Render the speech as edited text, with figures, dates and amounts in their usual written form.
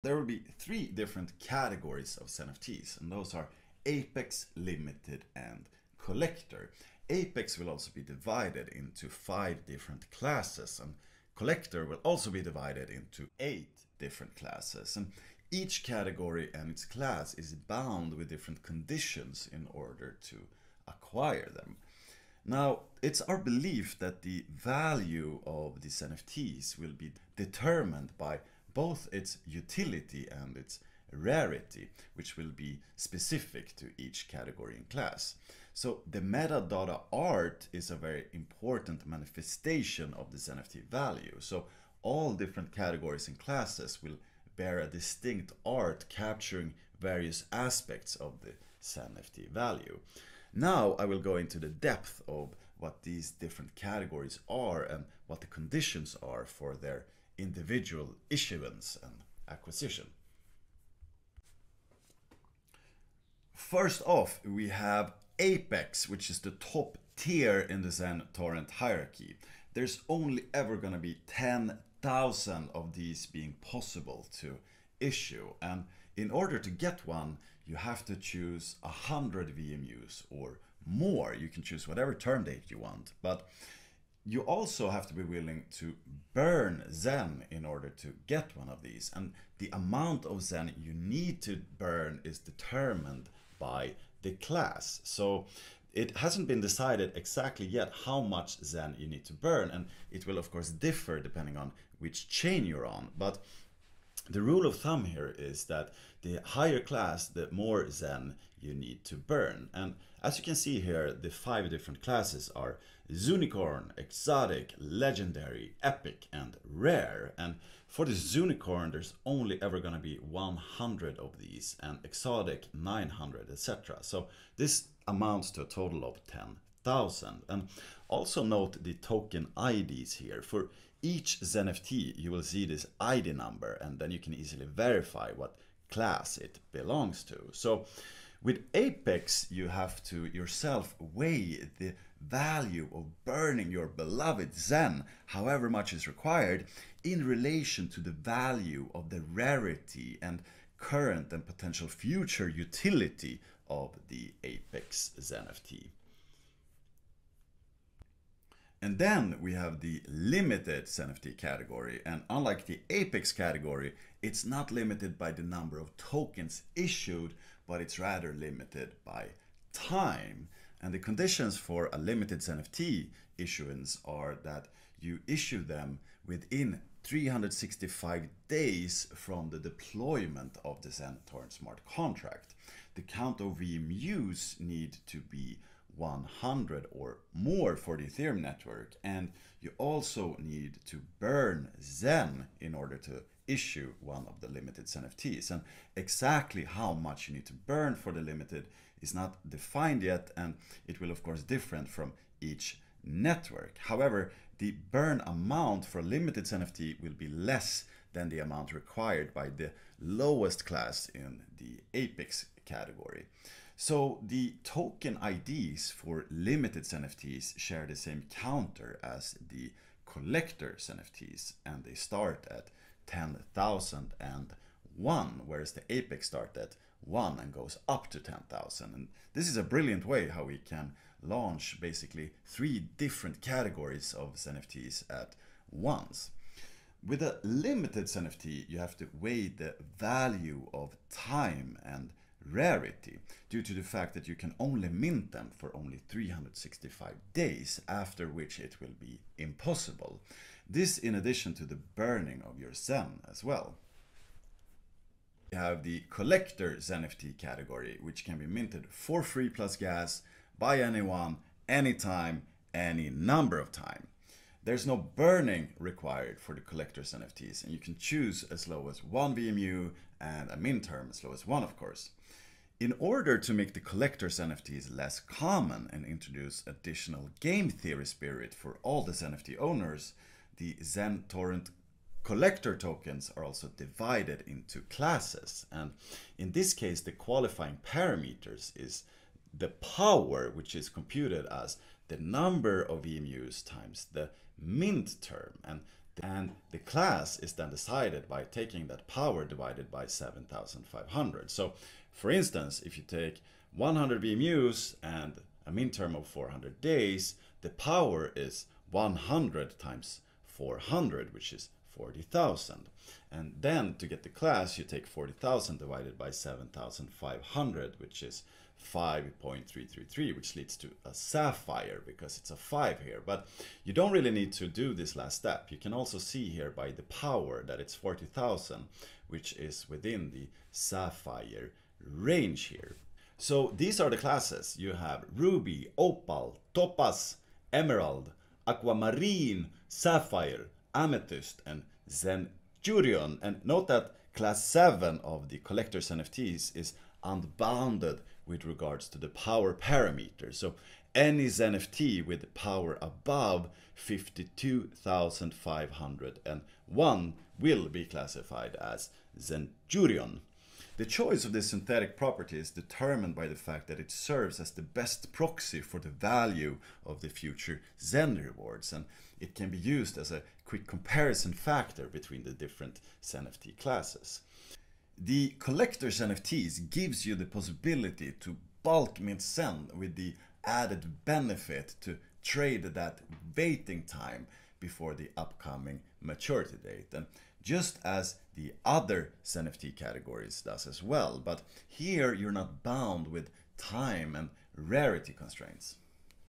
There will be three different categories of NFTs, and those are Apex, Limited, and Collector. Apex will also be divided into 5 different classes, and Collector will also be divided into 8 different classes. And each category and its class is bound with different conditions in order to acquire them. Now, it's our belief that the value of these NFTs will be determined by both its utility and its rarity, which will be specific to each category and class. So the metadata art is a very important manifestation of this NFT value. So all different categories and classes will bear a distinct art capturing various aspects of the NFT value. Now I will go into the depth of what these different categories are and what the conditions are for their individual issuance and acquisition. First off, we have Apex, which is the top tier in the Zen torrent hierarchy. There's only ever going to be 10,000 of these being possible to issue, and in order to get one, you have to choose 100 VMUs or more. You can choose whatever term date you want, but you also have to be willing to burn Zen in order to get one of these. And the amount of Zen you need to burn is determined by the class. So it hasn't been decided exactly yet how much Zen you need to burn, and it will of course differ depending on which chain you're on. But the rule of thumb here is that the higher class, the more Zen you need to burn. And as you can see here, the 5 different classes are Unicorn, Exotic, Legendary, Epic, and Rare. And for the Unicorn, there's only ever going to be 100 of these, and Exotic 900, etc. So this amounts to a total of 10,000. And also note the token IDs here. For each NFT, you will see this ID number, and then you can easily verify what class it belongs to. So with Apex, you have to yourself weigh the value of burning your beloved Zen, however much is required, in relation to the value of the rarity and current and potential future utility of the Apex NFT. And then we have the limited NFT category, and unlike the Apex category, it's not limited by the number of tokens issued, but it's rather limited by time. And the conditions for a limited NFT issuance are that you issue them within 365 days from the deployment of the Zen Torrent smart contract. The count of VMUs need to be 100 or more for the Ethereum network, and you also need to burn Zen in order to issue one of the limited NFTs. And exactly how much you need to burn for the limited is not defined yet, and it will of course differ from each network. However, the burn amount for a limited NFT will be less than the amount required by the lowest class in the Apex category. So the token IDs for limited NFTs share the same counter as the collector NFTs, and they start at 10,001, whereas the Apex start at 1 and goes up to 10,000. And this is a brilliant way how we can launch basically 3 different categories of NFTs at once. With a limited NFT, you have to weigh the value of time and rarity due to the fact that you can only mint them for only 365 days, after which it will be impossible. This in addition to the burning of your Zen as well. We have the collector NFT category, which can be minted for free plus gas by anyone, anytime, any number of time. There's no burning required for the collector's NFTs, and you can choose as low as 1 VMU and a mint term as low as 1, of course. In order to make the collector's NFTs less common and introduce additional game theory spirit for all the NFT owners, the Zen Torrent collector tokens are also divided into classes. And in this case, the qualifying parameters is the power, which is computed as the number of VMUs times the mint term. And And the class is then decided by taking that power divided by 7,500. So for instance, if you take 100 BMUs and a min term of 400 days, the power is 100 times 400, which is 40,000. And then to get the class, you take 40,000 divided by 7,500, which is 5.333, which leads to a sapphire because it's a 5 here. But you don't really need to do this last step. You can also see here by the power that it's 40,000, which is within the sapphire range here. So these are the classes. You have ruby, opal, topaz, emerald, aquamarine, sapphire, amethyst, and centurion. And note that class 7 of the collector's NFTs is unbounded with regards to the power parameter. So any NFT with power above 52,501 will be classified as centurion. The choice of this synthetic property is determined by the fact that it serves as the best proxy for the value of the future Zen rewards, and it can be used as a quick comparison factor between the different NFT classes. The collector's NFTs gives you the possibility to bulk mint Zen with the added benefit to trade that waiting time before the upcoming maturity date, and just as the other NFT categories does as well, but here you're not bound with time and rarity constraints.